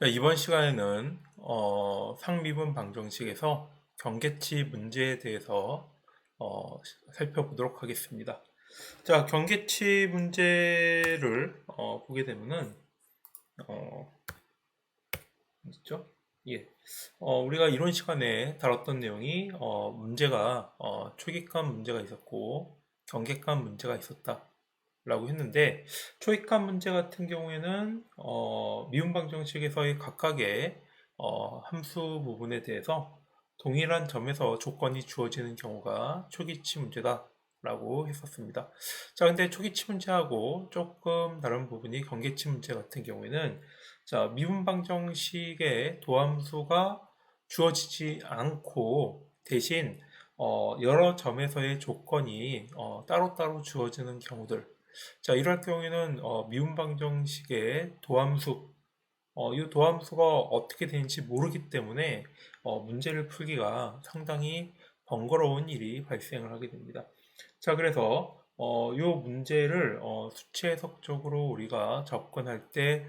이번 시간에는 상미분 방정식에서 경계치 문제에 대해서 살펴보도록 하겠습니다. 자, 경계치 문제를 보게 되면은 어, 있죠? 예. 우리가 이론 시간에 다뤘던 내용이 문제가 초기값 문제가 있었고 경계값 문제가 있었다. 라고 했는데 초이값 문제 같은 경우에는 미분 방정식에서의 각각의 함수 부분에 대해서 동일한 점에서 조건이 주어지는 경우가 초기치 문제다라고 했었습니다. 자, 근데 초기치 문제하고 조금 다른 부분이 경계치 문제 같은 경우에는 자, 미분 방정식의 도함수가 주어지지 않고 대신 여러 점에서의 조건이 따로따로 주어지는 경우들. 자, 이럴 경우에는 미분 방정식의 도함수, 이 도함수가 어떻게 되는지 모르기 때문에 문제를 풀기가 상당히 번거로운 일이 발생을 하게 됩니다. 자, 그래서 이 문제를 수치 해석적으로 우리가 접근할 때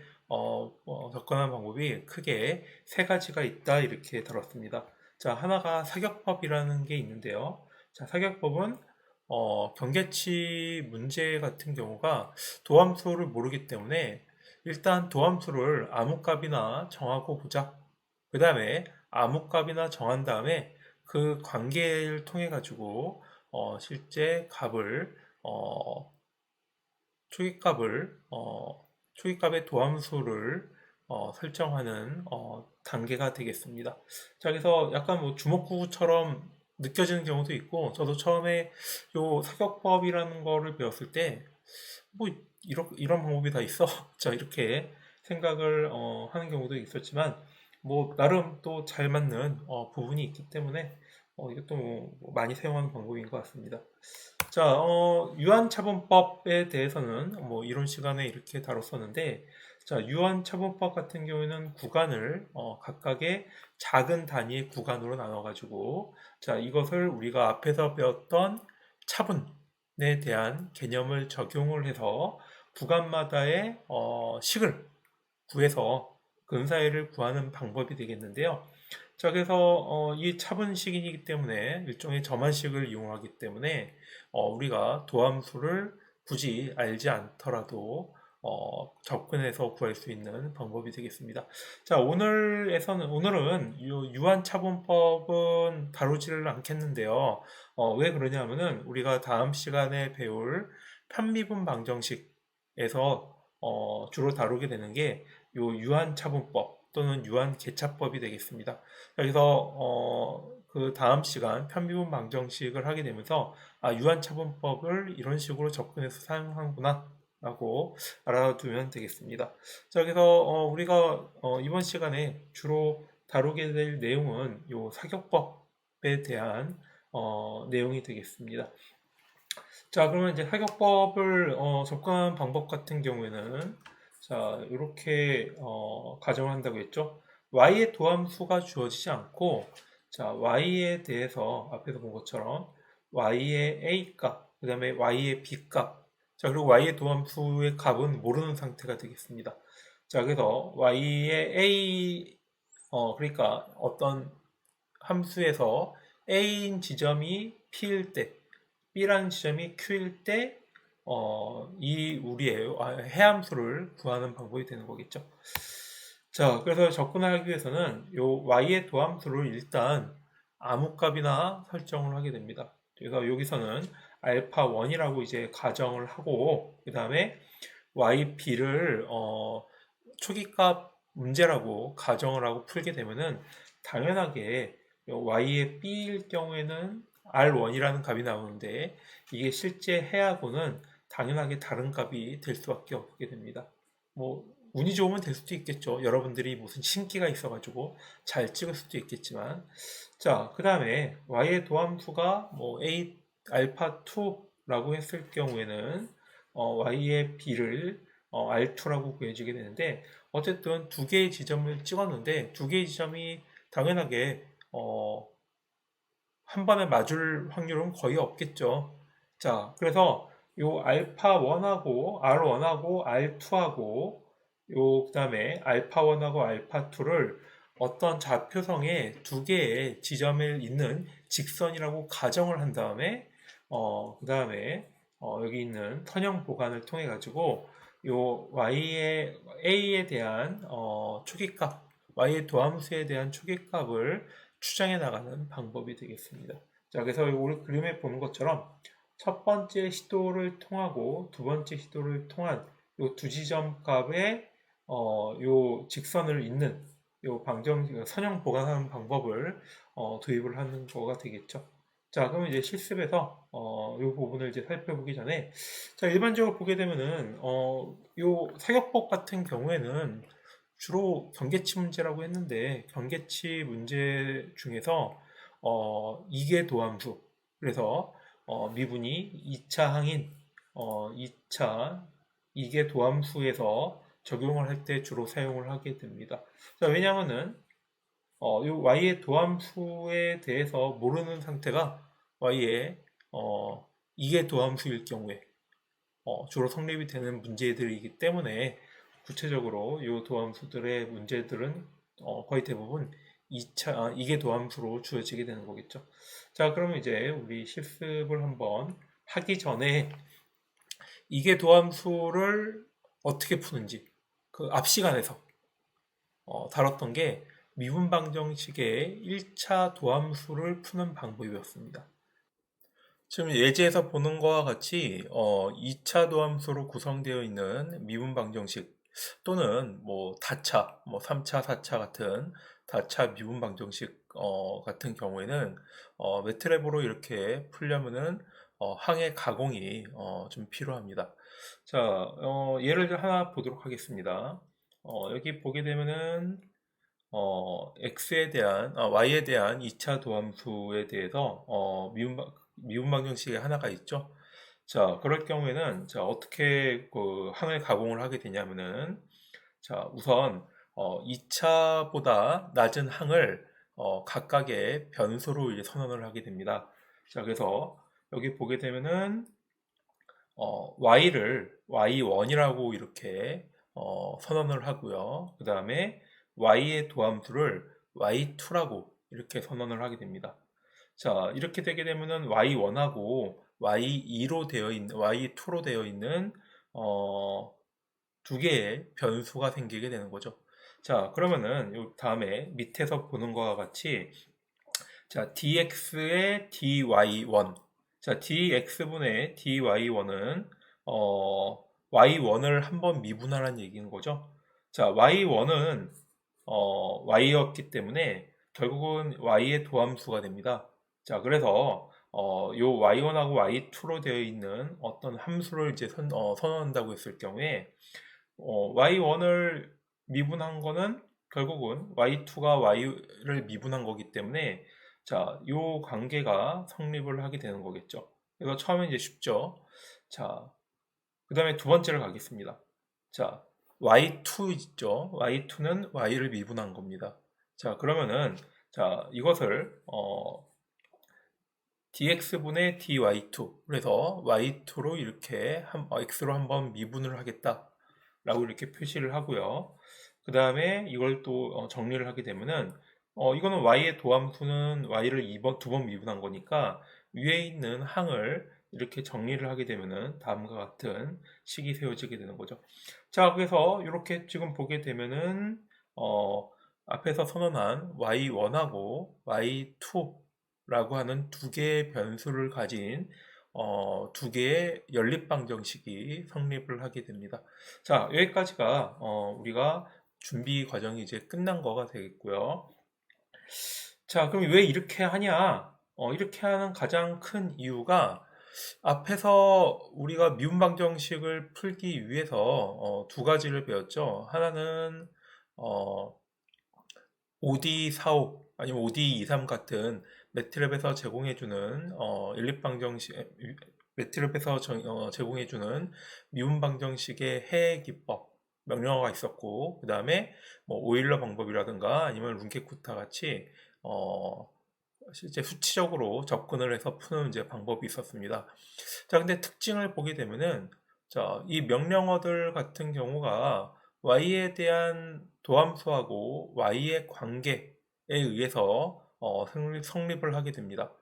접근하는 방법이 크게 세 가지가 있다 이렇게 다뤘습니다. 자, 하나가 사격법이라는 게 있는데요. 자, 사격법은 경계치 문제 같은 경우가 도함수를 모르기 때문에 일단 도함수를 아무 값이나 정하고 보자. 그 다음에 아무 값이나 정한 다음에 그 관계를 통해 가지고 실제 값을 초기값을 초기값의 도함수를 설정하는 단계가 되겠습니다. 자, 그래서 약간 뭐 주먹구구처럼 느껴지는 경우도 있고, 저도 처음에 요 사격법이라는 거를 배웠을 때, 뭐, 이런 방법이 다 있어? 자, 이렇게 생각을 하는 경우도 있었지만, 뭐, 나름 또 잘 맞는 부분이 있기 때문에, 이것도 뭐 많이 사용하는 방법인 것 같습니다. 자, 유한차분법에 대해서는 뭐 이론 시간에 이렇게 다뤘었는데, 자, 유한차분법 같은 경우에는 구간을 각각의 작은 단위의 구간으로 나눠가지고, 자, 이것을 우리가 앞에서 배웠던 차분에 대한 개념을 적용을 해서 구간마다의 식을 구해서 근사이를 구하는 방법이 되겠는데요. 자, 그래서 이 차분식이기 때문에 일종의 점화식을 이용하기 때문에 우리가 도함수를 굳이 알지 않더라도 접근해서 구할 수 있는 방법이 되겠습니다. 자, 오늘은 유한차분법은 다루지를 않겠는데요. 왜 그러냐면은 우리가 다음 시간에 배울 편미분 방정식에서 주로 다루게 되는 게 요 유한차분법 또는 유한계차법이 되겠습니다. 그래서 그 다음 시간 편미분 방정식을 하게 되면서 유한차분법을 이런 식으로 접근해서 사용하는구나 라고 알아두면 되겠습니다. 자, 그래서 우리가 이번 시간에 주로 다루게 될 내용은 요 사격법에 대한 내용이 되겠습니다. 자, 그러면 이제 사격법을 접근하는 방법 같은 경우에는 자, 이렇게 가정을 한다고 했죠. y의 도함수가 주어지지 않고 자, y에 대해서 앞에서 본 것처럼 y의 a 값, 그 다음에 y의 b 값, 자, 그리고 y의 도함수의 값은 모르는 상태가 되겠습니다. 자, 그래서 y의 a 그러니까 어떤 함수에서 a인 지점이 p일 때 B라는 지점이 Q일 때, 이 우리의 해함수를 구하는 방법이 되는 거겠죠. 자, 그래서 접근하기 위해서는 요 Y의 도함수를 일단 아무 값이나 설정을 하게 됩니다. 그래서 여기서는 알파 1이라고 이제 가정을 하고, 그 다음에 YB를, 초기값 문제라고 가정을 하고 풀게 되면은 당연하게 y의 b일 경우에는 r1이라는 값이 나오는데 이게 실제 해하고는 당연하게 다른 값이 될 수밖에 없게 됩니다. 뭐 운이 좋으면 될 수도 있겠죠. 여러분들이 무슨 신기가 있어가지고 잘 찍을 수도 있겠지만 자, 그 다음에 y의 도함수가 뭐 a 알파 2라고 했을 경우에는 y의 b를 R2라고 구해지게 되는데 어쨌든 두 개의 지점을 찍었는데 두 개의 지점이 당연하게 한 번에 맞을 확률은 거의 없겠죠. 자, 그래서 요 알파 1하고 R1하고 R2하고 그다음에 알파1하고 알파2를 어떤 좌표성의 두 개의 지점에 있는 직선이라고 가정을 한 다음에 그다음에 여기 있는 선형 보관을 통해 가지고 요 y의 a에 대한 초기값, y의 도함수에 대한 초기값을 추정해 나가는 방법이 되겠습니다. 자, 그래서 우리 그림에 보는 것처럼 첫 번째 시도를 통하고 두 번째 시도를 통한 요 두 지점 값의 요 직선을 잇는 요 선형 보관하는 방법을 도입을 하는 거가 되겠죠. 자, 그럼 이제 실습에서 요 부분을 이제 살펴보기 전에 자, 일반적으로 보게 되면은 요 사격법 같은 경우에는 주로 경계치 문제라고 했는데 경계치 문제 중에서 이계 도함수 그래서 미분이 2차 항인 2차 이계 도함수에서 적용을 할 때 주로 사용을 하게 됩니다. 자, 왜냐하면은 요 y의 도함수에 대해서 모르는 상태가 y의 이계 도함수일 경우에 주로 성립이 되는 문제들이기 때문에 구체적으로 이 도함수들의 문제들은 거의 대부분 2차 이계 도함수로 주어지게 되는 거겠죠. 자, 그러면 이제 우리 실습을 한번 하기 전에 이계 도함수를 어떻게 푸는지 그 앞 시간에서 다뤘던 게 미분 방정식의 1차 도함수를 푸는 방법이었습니다. 지금 예제에서 보는 거와 같이 2차 도함수로 구성되어 있는 미분 방정식 또는 뭐 다차, 뭐 3차, 4차 같은 다차 미분 방정식 같은 경우에는 매트랩으로 이렇게 풀려면은 항의 가공이 좀 필요합니다. 자, 예를 하나 보도록 하겠습니다. 여기 보게 되면은 x에 대한, y에 대한 2차 도함수에 대해서 미분 방정식이 하나가 있죠. 자, 그럴 경우에는 자, 어떻게 그 항을 가공을 하게 되냐면은 자, 우선 2차보다 낮은 항을 각각의 변수로 이제 선언을 하게 됩니다. 자, 그래서 여기 보게 되면은 y를 y1이라고 이렇게 선언을 하고요. 그 다음에 y의 도함수를 y2라고 이렇게 선언을 하게 됩니다. 자, 이렇게 되게 되면은 y1하고 y2로 되어 있는 두 개의 변수가 생기게 되는 거죠. 자, 그러면은 요 다음에 밑에서 보는 것과 같이 자, dx의 dy1. 자, dx분의 dy1은 y1을 한번 미분하라는 얘기인 거죠. 자, y1은 y였기 때문에 결국은 y의 도함수가 됩니다. 자, 그래서 요 y1하고 y2로 되어 있는 어떤 함수를 이제 선언한다고 했을 경우에 y1을 미분한 거는 결국은 y2가 y를 미분한 거기 때문에 자, 요 관계가 성립을 하게 되는 거겠죠. 그래서 처음에 이제 쉽죠. 자, 그 다음에 두 번째를 가겠습니다. 자, y2 있죠. y2는 y를 미분한 겁니다. 자, 그러면은 자, 이것을 dx분의 dy2 그래서 y2로 이렇게 x로 한번 미분을 하겠다 라고 이렇게 표시를 하고요. 그 다음에 이걸 또 정리를 하게 되면은 이거는 y의 도함수는 y를 두 번 미분한 거니까 위에 있는 항을 이렇게 정리를 하게 되면은 다음과 같은 식이 세워지게 되는 거죠. 자, 그래서 이렇게 지금 보게 되면은 앞에서 선언한 y1하고 y2라고 하는 두 개의 변수를 가진 두 개의 연립 방정식이 성립을 하게 됩니다. 자, 여기까지가 우리가 준비 과정이 이제 끝난 거가 되겠고요. 자, 그럼 왜 이렇게 하냐? 이렇게 하는 가장 큰 이유가 앞에서 우리가 미분 방정식을 풀기 위해서 두 가지를 배웠죠. 하나는 어, OD45 아니면 OD23 같은 매트랩에서 제공해주는 연립 방정식 매트랩에서 제공해주는 미분 방정식의 해외 기법 명령어가 있었고 그 다음에 뭐 오일러 방법이라든가 아니면 룬케쿠타 같이 실제 수치적으로 접근을 해서 푸는 이제 방법이 있었습니다. 자, 근데 특징을 보게 되면은 자, 이 명령어들 같은 경우가 y에 대한 도함수하고 y의 관계에 의해서 성립을 하게 됩니다.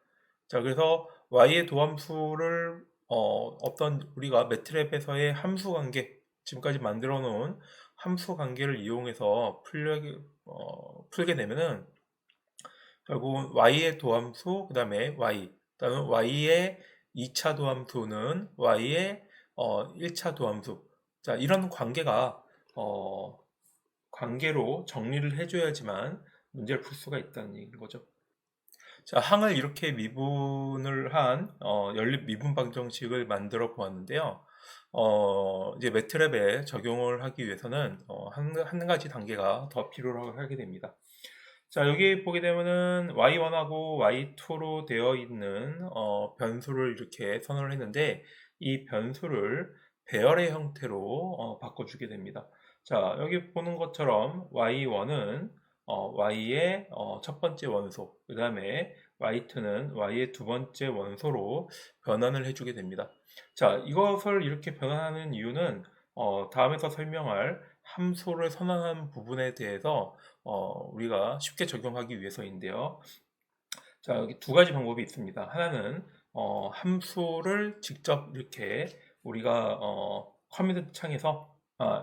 자, 그래서 y의 도함수를 어떤 우리가 매트랩에서의 함수 관계, 지금까지 만들어 놓은 함수 관계를 이용해서 풀게 되면은 결국은 y의 도함수, 그 다음에 그다음에 y의 2차 도함수는 y의 1차 도함수. 자, 이런 어, 관계로 정리를 해줘야지만 문제를 풀 수가 있다는 얘기인 거죠. 자, 항을 이렇게 미분을 한 연립 미분 방정식을 만들어 보았는데요. 이제 매트랩에 적용을 하기 위해서는 한 가지 단계가 더 필요로 하게 됩니다. 자, 여기 보게 되면은 y1하고 y2로 되어 있는 변수를 이렇게 선언을 했는데 이 변수를 배열의 형태로 바꿔주게 됩니다. 자, 여기 보는 것처럼 y1은 y의 첫 번째 원소, 그 다음에 y2는 y의 두 번째 원소로 변환을 해주게 됩니다. 자, 이것을 이렇게 변환하는 이유는 다음에서 설명할 함수를 선언하는 부분에 대해서 우리가 쉽게 적용하기 위해서인데요. 자, 여기 두 가지 방법이 있습니다. 하나는 함수를 직접 이렇게 우리가 컴퓨터 창에서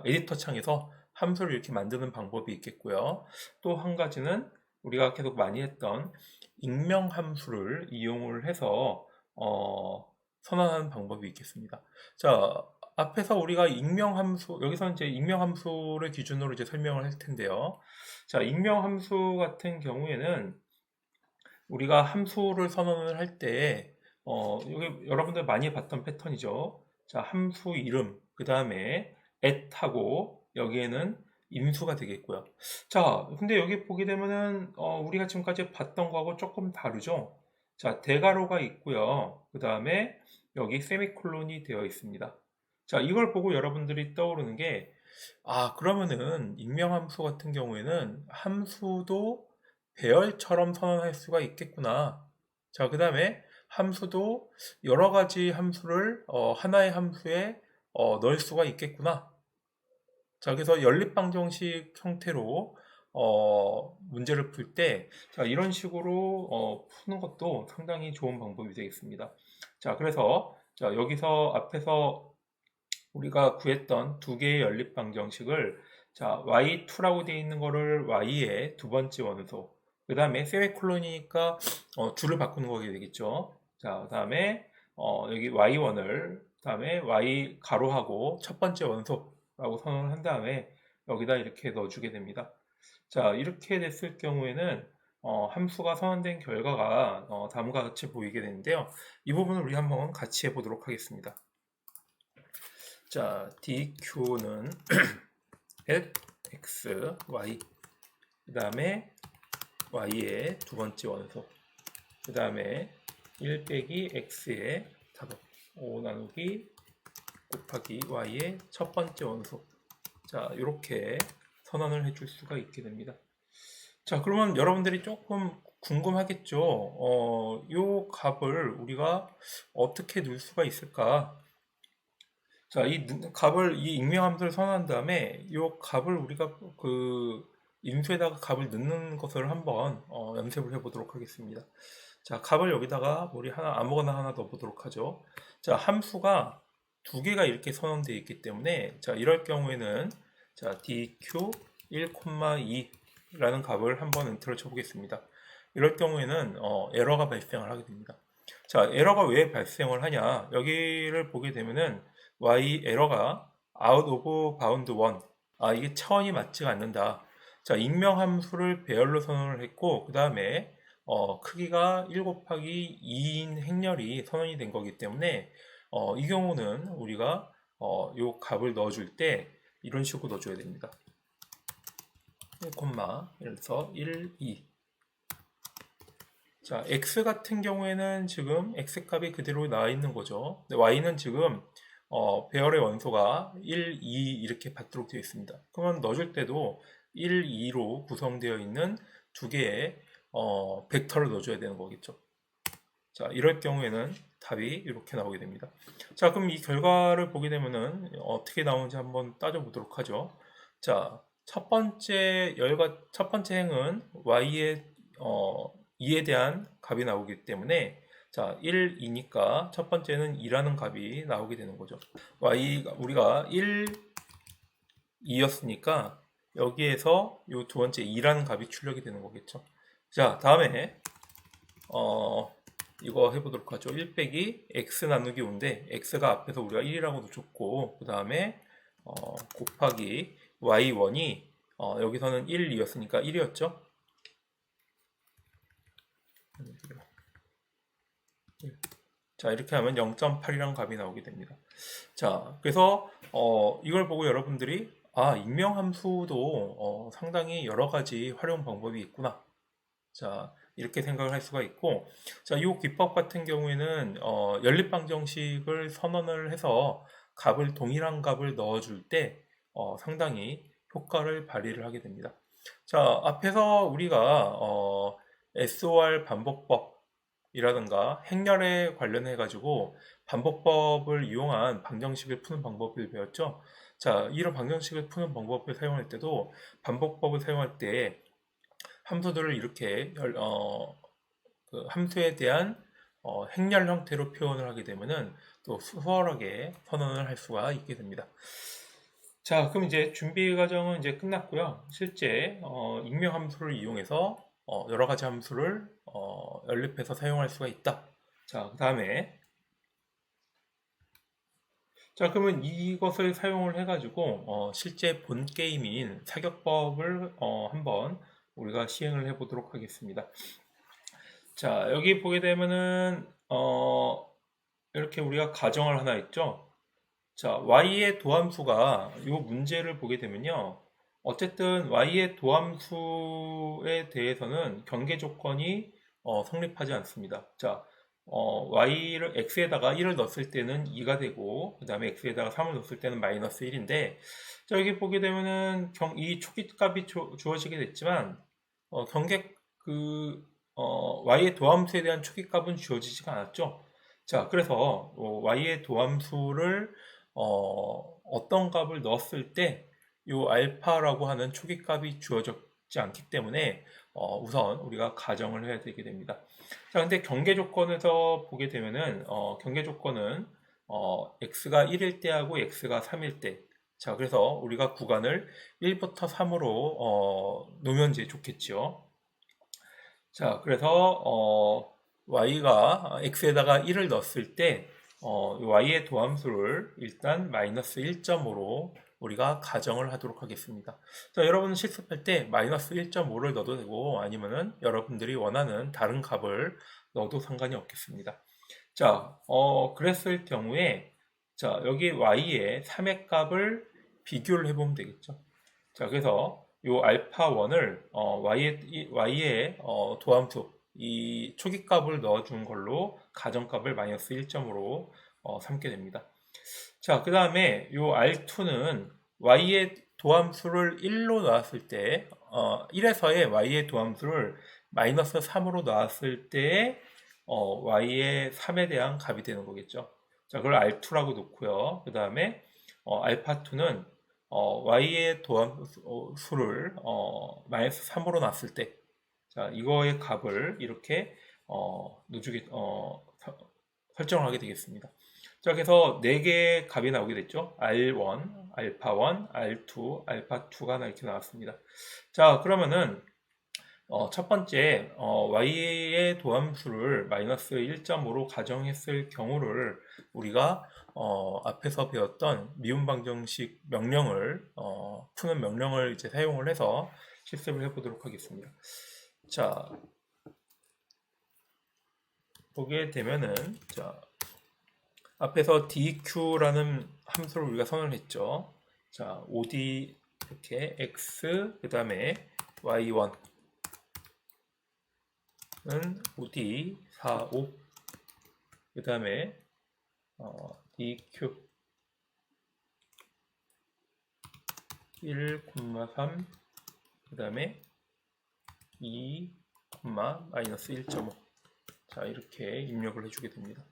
에디터 창에서 함수를 이렇게 만드는 방법이 있겠고요. 또 한 가지는 우리가 계속 많이 했던 익명 함수를 이용을 해서 선언하는 방법이 있겠습니다. 자, 앞에서 우리가 익명 함수, 여기서 이제 익명 함수를 기준으로 이제 설명을 할 텐데요. 자, 익명 함수 같은 경우에는 우리가 함수를 선언을 할 때, 여기 여러분들 많이 봤던 패턴이죠. 자, 함수 이름, 그 다음에 at하고 여기에는 인수가 되겠고요. 자, 근데 여기 보게 되면은, 우리가 지금까지 봤던 거하고 조금 다르죠. 자, 대괄호가 있고요. 그 다음에 여기 세미콜론이 되어 있습니다. 자, 이걸 보고 여러분들이 떠오르는 게, 그러면은 익명함수 같은 경우에는 함수도 배열처럼 선언할 수가 있겠구나. 자, 그 다음에 함수도 여러 가지 함수를 하나의 함수에 넣을 수가 있겠구나. 자, 그래서 연립방정식 형태로 문제를 풀 때, 자, 이런 식으로 푸는 것도 상당히 좋은 방법이 되겠습니다. 자, 그래서 자, 여기서 앞에서 우리가 구했던 두 개의 연립방정식을 자, y2라고 되어 있는 거를 y의 두 번째 원소, 그 다음에 세미콜론이니까 줄을 바꾸는 거게 되겠죠. 자, 그 다음에 여기 y1을 그 다음에 y 가로하고 첫 번째 원소라고 선언을 한 다음에 여기다 이렇게 넣어주게 됩니다. 자, 이렇게 됐을 경우에는 함수가 선언된 결과가 다음과 같이 보이게 되는데요. 이 부분을 우리 한번 같이 해보도록 하겠습니다. 자, dq는 at x, y, 그 다음에 y의 두 번째 원소, 그 다음에 1 빼기 x의 답은 5 나누기 곱하기 y의 첫 번째 원소. 자, 이렇게 선언을 해줄 수가 있게 됩니다. 자, 그러면 여러분들이 조금 궁금하겠죠. 요 값을 우리가 어떻게 넣을 수가 있을까? 자, 이 익명함수를 선언한 다음에 이 값을 우리가 그 인수에다가 값을 넣는 것을 한번 연습을 해보도록 하겠습니다. 자, 값을 여기다가 우리 아무거나 하나 넣어보도록 하죠. 자, 함수가 두 개가 이렇게 선언되어 있기 때문에 자, 이럴 경우에는 자, dq 1,2라는 값을 한번 엔터를 쳐보겠습니다. 이럴 경우에는 에러가 발생을 하게 됩니다. 자, 에러가 왜 발생을 하냐? 여기를 보게 되면은 y 에러가 out of bound 1. 이게 차원이 맞지가 않는다. 자, 익명 함수를 배열로 선언을 했고, 그 다음에 크기가 1 곱하기 2인 행렬이 선언이 된 거기 때문에 이 경우는 우리가 요 값을 넣어줄 때 이런 식으로 넣어줘야 됩니다. 1, 예를 들어서 1, 2. 자, x 같은 경우에는 지금 x 값이 그대로 나와 있는 거죠. 근데 y는 지금 배열의 원소가 1, 2 이렇게 받도록 되어 있습니다. 그러면 넣어줄 때도 1, 2로 구성되어 있는 두 개의 벡터를 넣어줘야 되는 거겠죠. 자, 이럴 경우에는 답이 이렇게 나오게 됩니다. 자, 그럼 이 결과를 보게 되면은 어떻게 나오는지 한번 따져보도록 하죠. 자, 첫 번째 행은 y의 2에 대한 값이 나오기 때문에 자, 1, 2니까 첫 번째는 2라는 값이 나오게 되는 거죠. 우리가 1, 2였으니까 여기에서 이 두 번째 2라는 값이 출력이 되는 거겠죠. 자, 다음에 이거 해보도록 하죠. 1 빼기 x 나누기 5인데 x가 앞에서 우리가 1이라고 줬고 그 다음에 곱하기 y1이 여기서는 1, 2였으니까 1이었죠. 자, 이렇게 하면 0.8이라는 값이 나오게 됩니다. 자, 그래서 이걸 보고 여러분들이 익명함수도 상당히 여러 가지 활용 방법이 있구나. 자, 이렇게 생각을 할 수가 있고, 자, 이 기법 같은 경우에는 연립방정식을 선언을 해서 동일한 값을 넣어줄 때 상당히 효과를 발휘를 하게 됩니다. 자, 앞에서 우리가 SOR 반복법이라든가 행렬에 관련해 가지고 반복법을 이용한 방정식을 푸는 방법을 배웠죠. 자, 이런 방정식을 푸는 방법을 사용할 때도 반복법을 사용할 때 함수들을 이렇게 그 함수에 대한 행렬 형태로 표현을 하게 되면은 또 수월하게 선언을 할 수가 있게 됩니다. 자, 그럼 이제 준비 과정은 이제 끝났고요. 실제 익명 함수를 이용해서 여러 가지 함수를 연립해서 사용할 수가 있다. 자, 그 다음에 자, 그러면 이것을 사용을 해가지고 실제 본 게임인 사격법을 한번 우리가 시행을 해보도록 하겠습니다. 자, 여기 보게 되면은 이렇게 우리가 가정을 하나 했죠. 자, y의 도함수가 이 문제를 보게 되면요. 어쨌든 y의 도함수에 대해서는 경계 조건이 성립하지 않습니다. 자, x에다가 1을 넣었을 때는 2가 되고 그 다음에 x에다가 3을 넣었을 때는 마이너스 1인데 자, 여기 보게 되면은 이 초기값이 주어지게 됐지만 경계 y의 도함수에 대한 초기값은 주어지지가 않았죠. 자, 그래서 y의 도함수를 어떤 값을 넣었을 때 이 알파라고 하는 초기값이 주어지지 않기 때문에 우선 우리가 가정을 해야 되게 됩니다. 자, 근데 경계 조건에서 보게 되면은 경계 조건은 x가 1일 때하고 x가 3일 때. 자, 그래서 우리가 구간을 1부터 3으로 놓으면 이제 좋겠죠. 자, 그래서 y가 x에다가 1을 넣었을 때 y의 도함수를 일단 마이너스 1.5로 우리가 가정을 하도록 하겠습니다. 자, 여러분은 실습할 때 마이너스 1.5를 넣어도 되고 아니면은 여러분들이 원하는 다른 값을 넣어도 상관이 없겠습니다. 자, 그랬을 경우에 자, 여기 y의 3의 값을 비교를 해보면 되겠죠. 자, 그래서 요 알파 1을 y의 도함수 이 초기값을 넣어준 걸로 가정값을 마이너스 1점으로 삼게 됩니다. 자, 그 다음에 요 R2는 y의 도함수를 1로 넣었을 때 1에서의 y의 도함수를 마이너스 3으로 넣었을 때 y의 3에 대한 값이 되는 거겠죠. 자, 그걸 R2라고 놓고요. 그 다음에 알파2는 y의 도함수를 마이너스 3으로 놨을 때, 자, 이거의 값을 이렇게 설정을 하게 되겠습니다. 자, 그래서 4개의 값이 나오게 됐죠. R1, 알파1, R2, 알파2가 이렇게 나왔습니다. 자, 그러면은 첫 번째 y의 도함수를 마이너스 1.5로 가정했을 경우를 우리가 앞에서 배웠던 미분 방정식 명령을 푸는 명령을 이제 사용을 해서 실습을 해보도록 하겠습니다. 자, 보게 되면은 자, 앞에서 dq라는 함수를 우리가 선언을 했죠. 자, od 이렇게 x 그 다음에 y1 은 od 4, 5 그 다음에 dq 1, 3 그 다음에 2, 마이너스 1.5 자, 이렇게 입력을 해주게 됩니다.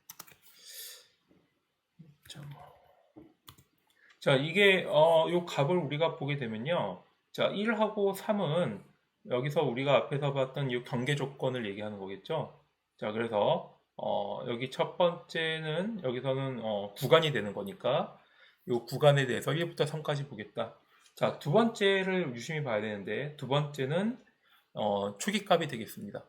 자, 이게 요 값을 우리가 보게 되면요. 자, 1하고 3은 여기서 우리가 앞에서 봤던 이 경계 조건을 얘기하는 거겠죠. 자, 그래서 여기 첫 번째는 여기서는 구간이 되는 거니까 요 구간에 대해서 1부터 3까지 보겠다. 자, 두 번째를 유심히 봐야 되는데 두 번째는 초기값이 되겠습니다.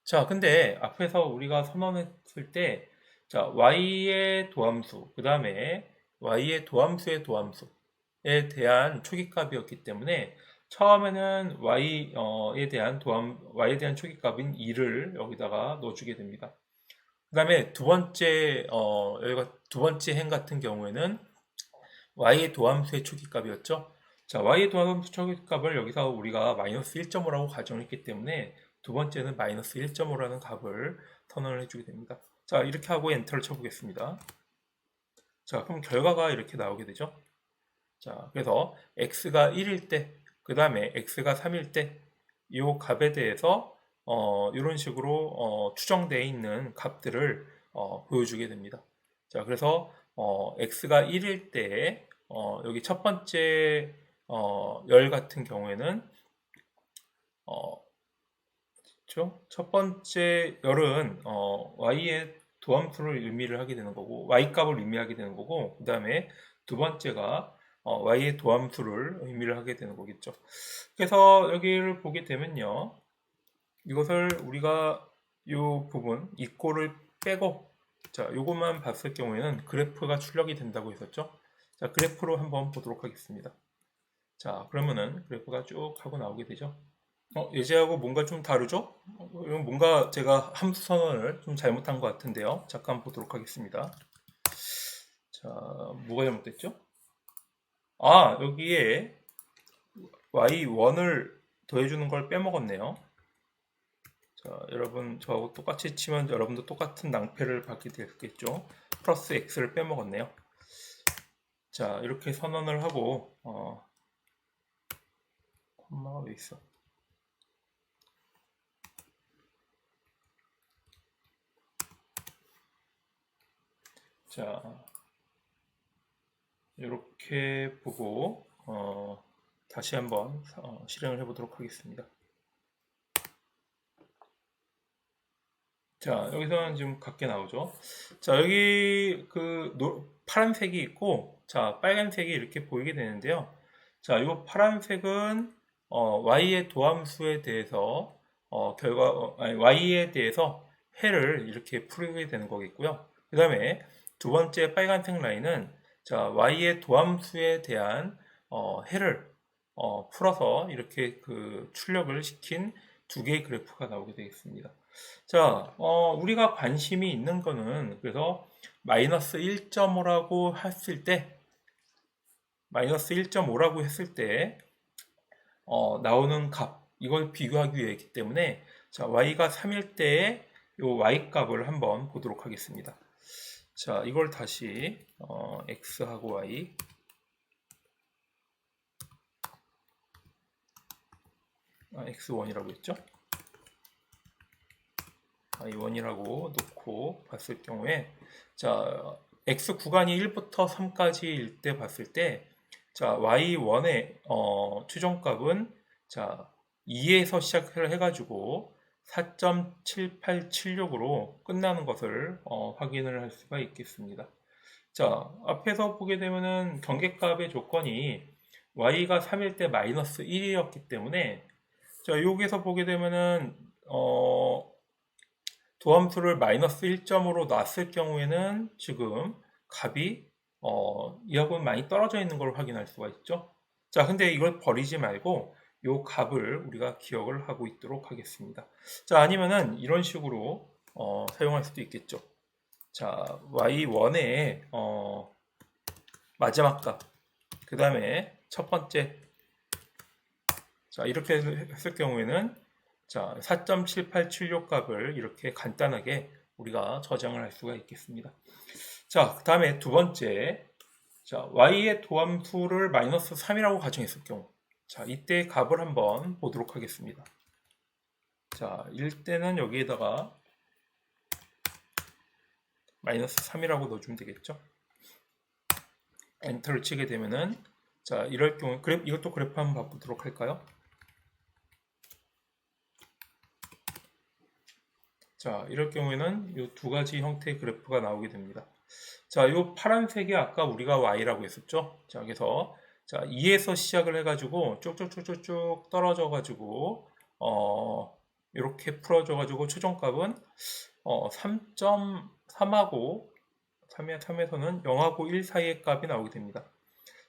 자, 근데 앞에서 우리가 선언했을 때, 자, y의 도함수, 그 다음에 y의 도함수의 도함수에 대한 초기값이었기 때문에 처음에는 y에 대한 y에 대한 초기값인 2를 여기다가 넣어주게 됩니다. 그 다음에 여기가 두 번째 행 같은 경우에는 y의 도함수의 초기값이었죠. 자, y의 도함수 초기값을 여기서 우리가 마이너스 1.5라고 가정했기 때문에 두 번째는 마이너스 1.5라는 값을 선언을 해주게 됩니다. 자, 이렇게 하고 엔터를 쳐보겠습니다. 자, 그럼 결과가 이렇게 나오게 되죠. 자, 그래서 x가 1일 때, 그 다음에 x가 3일 때, 이 값에 대해서 이런 식으로 추정되어 있는 값들을 보여주게 됩니다. 자, 그래서 x가 1일 때 여기 첫 번째 열 같은 경우에는 어, 그렇죠? 첫 번째 열은 y의 도함수를 의미를 하게 되는 거고 y 값을 의미하게 되는 거고 그 다음에 두 번째가 y의 도함수를 의미를 하게 되는 거겠죠. 그래서 여기를 보게 되면요. 이것을 우리가 이 부분 이 꼴을 빼고 자 요것만 봤을 경우에는 그래프가 출력이 된다고 했었죠. 자 그래프로 한번 보도록 하겠습니다. 자 그러면은 그래프가 쭉 하고 나오게 되죠. 예제하고 뭔가 좀 다르죠? 이건 뭔가 제가 함수 선언을 좀 잘못한 것 같은데요. 잠깐 보도록 하겠습니다. 자, 뭐가 잘못됐죠? 아, 여기에 y1을 더해주는 걸 빼먹었네요. 자, 여러분 저하고 똑같이 치면 여러분도 똑같은 낭패를 받게 되겠죠. 플러스 x를 빼먹었네요. 자, 이렇게 선언을 하고 콤마가 왜 있어? 자, 이렇게 보고 다시 한번 실행을 해보도록 하겠습니다. 자, 여기서는 지금 같게 나오죠. 자, 여기 파란색이 있고, 자, 빨간색이 이렇게 보이게 되는데요. 자, 이 파란색은 y의 도함수에 대해서 y에 대해서 해를 이렇게 풀게 되는 거겠고요. 그 다음에 두 번째 빨간색 라인은 자, y의 도함수에 대한 해를 풀어서 이렇게 그 출력을 시킨 두 개의 그래프가 나오게 되겠습니다. 자, 우리가 관심이 있는 거는 그래서 마이너스 1.5라고 했을 때, 마이너스 1.5라고 했을 때 나오는 값, 이걸 비교하기 위해이기 때문에 자, y가 3일 때의 요 y 값을 한번 보도록 하겠습니다. 자, 이걸 다시 x하고 y x1이라고 했죠? i1이라고 놓고 봤을 경우에 자 x 구간이 1부터 3까지일 때 봤을 때 자 y1의 최종값은 자 2에서 시작을 해가지고 4.7876으로 끝나는 것을 확인을 할 수가 있겠습니다. 자 앞에서 보게 되면은 경계값의 조건이 y가 3일 때 마이너스 1이었기 때문에 자 여기서 보게 되면은 도함수를 마이너스 1점으로 놨을 경우에는 지금 값이 이하고는 많이 떨어져 있는 걸 확인할 수가 있죠. 자, 근데 이걸 버리지 말고 이 값을 우리가 기억을 하고 있도록 하겠습니다. 자, 아니면은 이런 식으로 사용할 수도 있겠죠. 자, y1의 마지막 값, 그 다음에 첫 번째, 자, 이렇게 했을 경우에는 자, 4.7876 값을 이렇게 간단하게 우리가 저장을 할 수가 있겠습니다. 자, 그 다음에 두 번째, 자, y의 도함수를 마이너스 3이라고 가정했을 경우, 자, 이때 값을 한번 보도록 하겠습니다. 자, 일때는 여기에다가 마이너스 3이라고 넣어주면 되겠죠. 엔터를 치게 되면은 자, 이럴 경우 이것도 그래프 한번 봐보도록 할까요? 자, 이럴 경우에는 이 두 가지 형태의 그래프가 나오게 됩니다. 자, 이 파란색이 아까 우리가 y라고 했었죠? 자, 그래서 자, 2에서 시작을 해가지고 쭉쭉쭉쭉쭉 떨어져가지고 이렇게 풀어져가지고 최종값은 3.3하고 3에서는 0하고 1 사이의 값이 나오게 됩니다.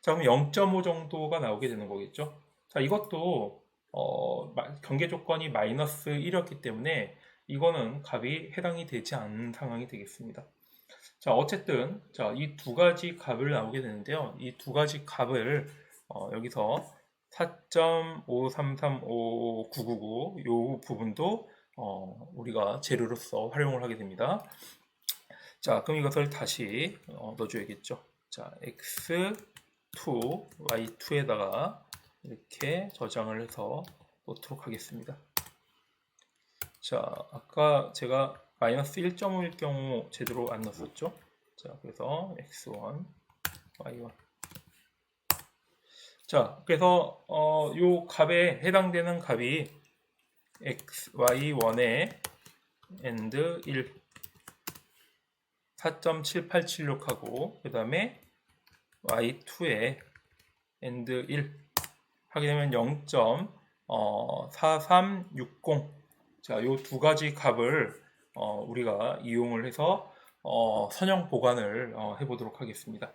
자, 그럼 0.5 정도가 나오게 되는 거겠죠? 자, 이것도 경계 조건이 마이너스 1이었기 때문에 이거는 값이 해당이 되지 않는 상황이 되겠습니다. 자, 어쨌든 자, 이 두 가지 값을 나오게 되는데요. 이 두 가지 값을 여기서 4.53359999 요 부분도 우리가 재료로서 활용을 하게 됩니다. 자, 그럼 이것을 다시 넣어줘야겠죠. 자, x2, y2에다가 이렇게 저장을 해서 놓도록 하겠습니다. 자, 아까 제가 마이너스 1.5일 경우 제대로 안 넣었었죠. 자, 그래서 x1, y1. 자, 그래서 요 값에 해당되는 값이 x, y1에 and 1 4.7876하고 그 다음에 y2에 and 1 하게 되면 0.4360. 자, 요 두 가지 값을 우리가 이용을 해서 선형 보관을 해보도록 하겠습니다.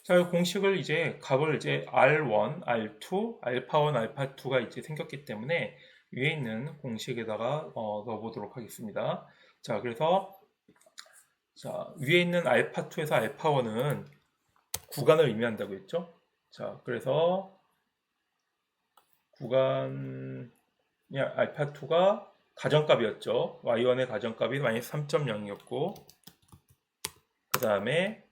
자, 이 공식을 이제 값을 이제 R1, R2, 알파1, 알파2가 이제 생겼기 때문에 위에 있는 공식에다가 넣어보도록 하겠습니다. 자, 그래서 자, 위에 있는 알파2에서 알파1은 구간을 의미한다고 했죠. 자, 그래서 구간 알파2가 가정값이었죠. y1의 가정값이 마이너스 3.0이었고 그 다음에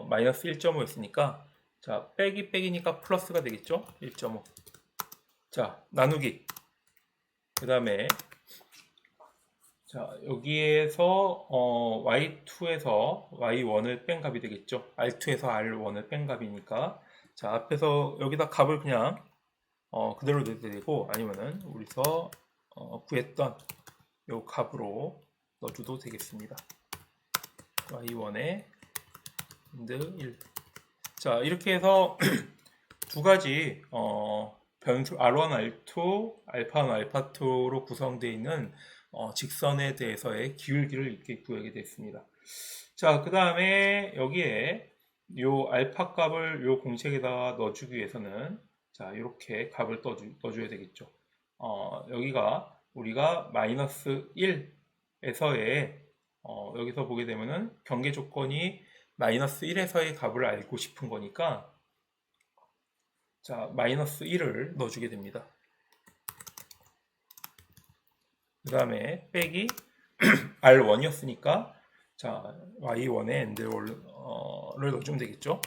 마이너스 1.5였으니까 자, 빼기니까 플러스가 되겠죠. 1.5. 자, 나누기. 그 다음에 자, 여기에서 y2에서 y1을 뺀 값이 되겠죠. r2에서 r1을 뺀 값이니까 자, 앞에서 여기다 값을 그냥 그대로 넣어도 되고 아니면은 우리서 구했던 요 값으로 넣어줘도 되겠습니다. y1에 1. 자, 이렇게 해서 두 가지 변수 R1, R2, 알파1, 알파2로 구성되어 있는 직선에 대해서의 기울기를 이렇게 구하게 됐습니다. 자, 그 다음에 여기에 요 알파 값을 요 공식에다가 넣어주기 위해서는 자, 이렇게 값을 넣어줘야 되겠죠. 여기가 우리가 마이너스 1에서의 여기서 보게 되면은 경계 조건이 마이너스 1에서의 값을 알고 싶은 거니까 자, 마이너스 1을 넣어주게 됩니다. 그 다음에 빼기 R1이었으니까 자, Y1에 엔드를 넣어주면 되겠죠.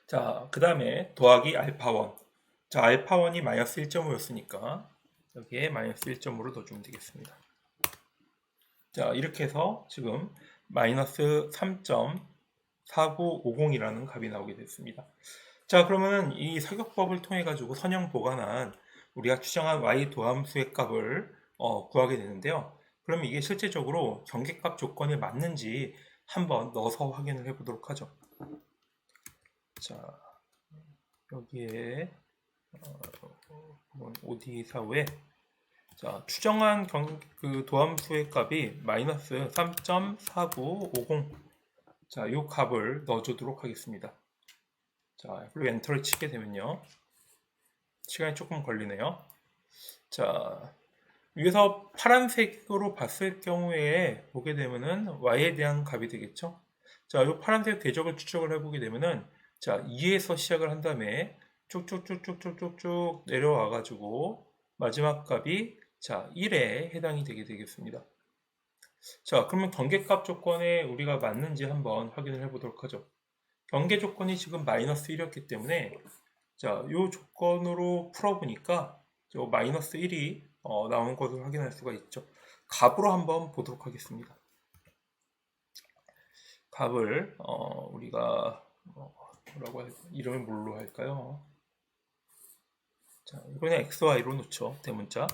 자, 그 다음에 더하기 알파1. 자, 알파1이 마이너스 1.5였으니까 여기에 마이너스 1.5를 넣어주면 되겠습니다. 자, 이렇게 해서 지금 마이너스 3.4950이라는 값이 나오게 됐습니다. 자, 그러면은 이 사격법을 통해 가지고 선형 보관한 우리가 추정한 y 도함수의 값을 구하게 되는데요. 그럼 이게 실제적으로 경계값 조건에 맞는지 한번 넣어서 확인을 해보도록 하죠. 자, 여기에 OD4에 자, 추정한 그 도함수의 값이 마이너스 3.4950. 자, 이 값을 넣어주도록 하겠습니다. 자, 그리고 엔터를 치게 되면요. 시간이 조금 걸리네요. 자, 위에서 파란색으로 봤을 경우에 보게 되면은 y에 대한 값이 되겠죠. 자, 이 파란색 궤적을 추적을 해보게 되면은 자, 2에서 시작을 한 다음에 쭉쭉쭉쭉쭉쭉 내려와 가지고 마지막 값이 자, 1에 해당이 되게 되겠습니다. 자, 그러면 경계값 조건에 우리가 맞는지 한번 확인을 해보도록 하죠. 경계 조건이 지금 마이너스 1이었기 때문에 자, 이 조건으로 풀어보니까 저 마이너스 1이 나오는 것을 확인할 수가 있죠. 값으로 한번 보도록 하겠습니다. 값을 우리가 뭐라고 할까? 이름을 뭘로 할까요? 자, 이번에 xy로 놓죠. 대문자.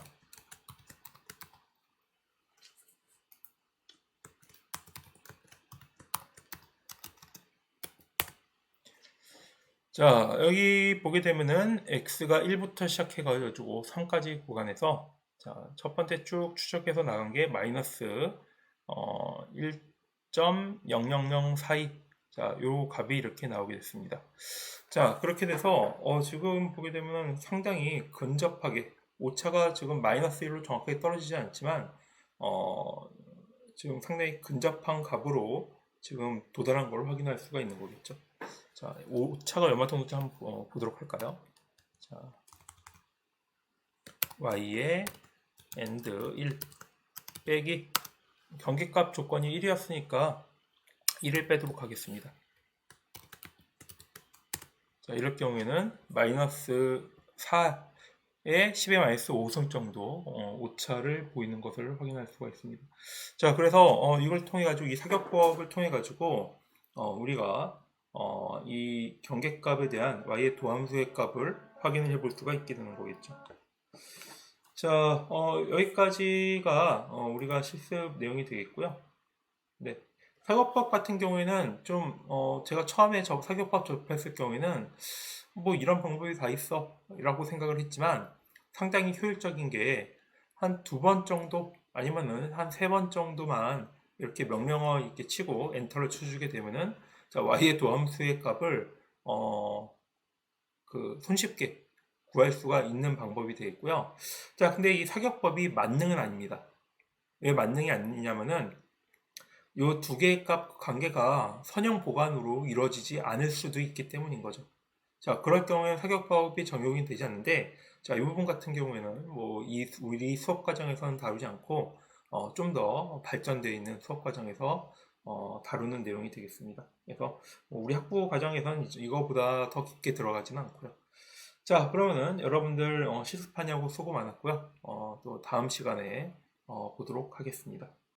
자, 여기 보게 되면은 x가 1부터 시작해 가지고 3까지 구간에서 자, 첫 번째 쭉 추적해서 나간 게 마이너스 1.0004이 자, 요 값이 이렇게 나오게 됐습니다. 자, 그렇게 돼서 지금 보게 되면 상당히 근접하게 오차가 지금 마이너스 1로 정확하게 떨어지지 않지만 지금 상당히 근접한 값으로 지금 도달한 걸 확인할 수가 있는 거겠죠. 자, 오차가 얼마 정도인지 한번 보도록 할까요? 자, y의 and 1 빼기 경계값 조건이 1이었으니까 1을 빼도록 하겠습니다. 자, 이럴 경우에는 마이너스 4에 10의 마이너스 5승 정도 오차를 보이는 것을 확인할 수가 있습니다. 자, 그래서 이걸 통해 가지고 이 사격법을 통해 가지고 우리가 이 경계값에 대한 y의 도함수의 값을 확인해 볼 수가 있게 되는 거겠죠. 자, 여기까지가 우리가 실습 내용이 되겠고요. 네. 사격법 같은 경우에는 좀 제가 처음에 사격법 접했을 경우에는 뭐 이런 방법이 다 있어 라고 생각을 했지만 상당히 효율적인 게 한 2번 정도 아니면은 한 3번 정도만 이렇게 명령어 이렇게 치고 엔터를 쳐주게 되면은 자, y의 도함수의 값을 손쉽게 구할 수가 있는 방법이 되겠고요. 자, 근데 이 사격법이 만능은 아닙니다. 왜 만능이 아니냐면은 이 두 개의 값 관계가 선형 보관으로 이루어지지 않을 수도 있기 때문인 거죠. 자, 그럴 경우에 사격법이 적용이 되지 않는데, 자, 이 부분 같은 경우에는 우리 수업 과정에서는 다루지 않고, 좀 더 발전되어 있는 수업 과정에서 다루는 내용이 되겠습니다. 그래서 우리 학부 과정에서는 이거보다 더 깊게 들어가지는 않고요. 자, 그러면은 여러분들 실습하냐고 수고 많았고요. 또 다음 시간에 보도록 하겠습니다.